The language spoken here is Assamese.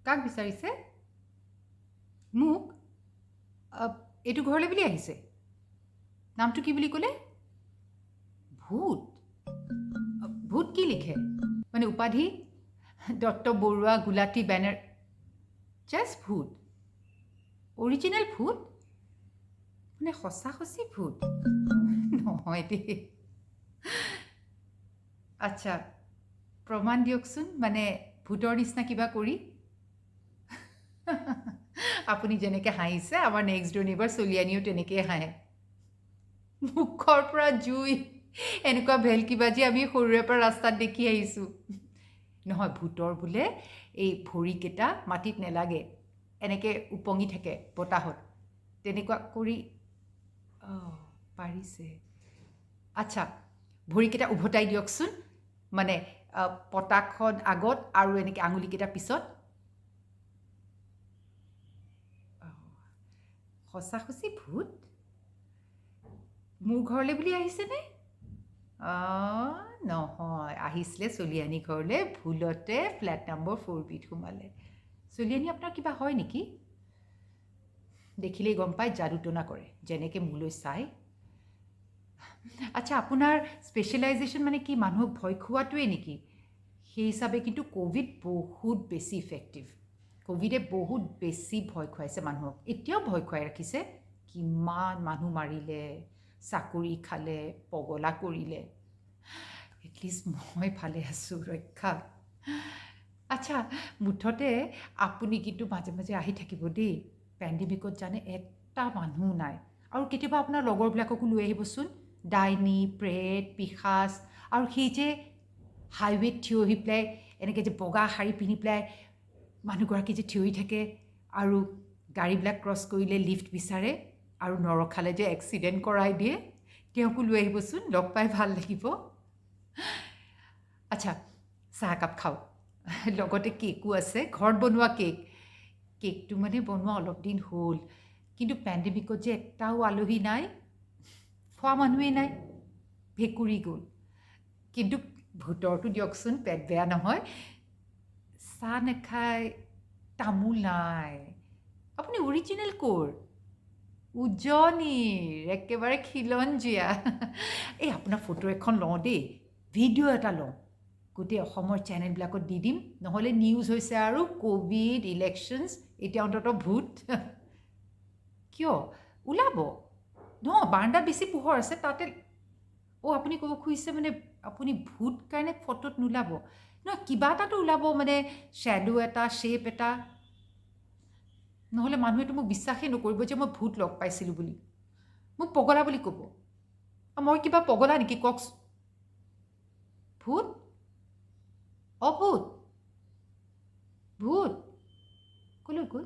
কাক বিচাৰিছে? মোক? এইটো ঘৰলৈ বুলি আহিছে? নামটো কি বুলি ক'লে? ভূত? ভূত কি লিখে? মানে উপাধি? দত্ত বৰুৱা, গুলাটী, বেনাৰ, জাষ্ট ভূত? অৰিজিনেল ভূত? মানে সঁচা ভূত? নহয় দেই। আচ্ছা, প্ৰমাণ দিয়কচোন, মানে ভূতৰ নিচিনা কিবা কৰি। আপুনি যেনেকৈ হাঁহিছে, আমাৰ নেক্সট ডোৰ নেইবাৰ চলিয়ানীও তেনেকৈয়ে হাঁহে। মুখৰ পৰা জুই, এনেকুৱা ভেলকিবাজি আমি সৰুৰে পৰা ৰাস্তাত দেখি আহিছোঁ। নহয়, ভূতৰ বোলে এই ভৰিকেইটা মাটিত নেলাগে, এনেকৈ উপঙি থাকে বতাহত, তেনেকুৱা কৰি পাৰিছে। আচ্ছা, ভৰিকেইটা উভতাই দিয়কচোন, মানে পতাকখন আগত আৰু এনেকৈ আঙুলিকেইটা পিছত। সঁচি ভূত? মোৰ ঘৰলৈ বুলি আহিছেনে? নহয়, আহিছিলে চলিয়ানী ঘৰলৈ, ভুলতে ফ্লেট নম্বৰ 4Bত সোমালে। চলিয়ানী আপোনাৰ কিবা হয় নেকি? দেখিলেই গম পায়, যাদু টনা কৰে, যেনেকৈ মোলৈ চাই। আচ্ছা, আপোনাৰ স্পেচিয়েলাইজেশ্যন মানে কি, মানুহক ভয় খোৱাটোৱে নেকি? সেই হিচাপে কিন্তু ক'ভিড বহুত বেছি ইফেক্টিভ। ক'ভিডে বহুত বেছি ভয় খুৱাইছে মানুহক, এতিয়াও ভয় খুৱাই ৰাখিছে। কিমান মানুহ মাৰিলে, চাকৰি খালে, পগলা কৰিলে। এটলিষ্ট মই ভালে আছোঁ, ৰক্ষা। আচ্ছা, মুঠতে আপুনি কিন্তু মাজে মাজে আহি থাকিব দেই। পেণ্ডেমিকত জানে এটা মানুহ নাই। আৰু কেতিয়াবা আপোনাৰ লগৰবিলাককো লৈ আহিবচোন। ডাইনী, প্ৰেত, পিশাচ, আৰু সেই যে হাইৱেত থিয় হৈ পেলাই এনেকৈ যে বগা শাৰী পিন্ধি পেলাই মানুহগৰাকী যে থিয় হৈ থাকে আৰু গাড়ীবিলাক ক্ৰছ কৰিলে লিফ্ট বিচাৰে আৰু নৰখালে যে এক্সিডেণ্ট কৰাই দিয়ে, তেওঁকো লৈ আহিবচোন, লগ পাই ভাল লাগিব। আচ্ছা, চাহ একাপ খাওক, লগতে কেকো আছে, ঘৰত বনোৱা কেক। কেকটো মানে বনোৱা অলপ দিন হ'ল, কিন্তু পেণ্ডেমিকত যে এটাও আলহী নাই, খোৱা মানুহেই নাই, ভেকুৰি গ'ল। কিন্তু ভূতৰটো দিয়কচোন, পেট বেয়া নহয়। চাহ নাখায়, তামোল নাই। আপুনি অৰিজিনেল ক'ৰ? উজনিৰ, একেবাৰে খিলঞ্জীয়া। এই আপোনাৰ ফটো এখন লওঁ দেই, ভিডিঅ' এটা লওঁ, গোটেই অসমৰ চেনেলবিলাকত দি দিম, নহ'লে নিউজ হৈছে আৰু ক'ভিড, ইলেকশ্যনছ, এতিয়া অন্ততঃ ভূত। কিয়? ওলাব। নহয়, বাৰাণ্ডাত বেছি পোহৰ আছে, তাতে। আপুনি ক'ব খুজিছে মানে আপুনি ভূত কাৰণে ফটোত নোলাব? নহয়, কিবা এটাতো ওলাব, মানে শ্বেডো এটা, শ্বেপ এটা। নহ'লে মানুহেতো মোক বিশ্বাসেই নকৰিব যে মই ভূত লগ পাইছিলোঁ বুলি। মোক পগলা বুলি ক'ব। মই কিবা পগলা নেকি, কওকচোন? ভূত? অভূত? ভূত? ক'লৈ গ'ল?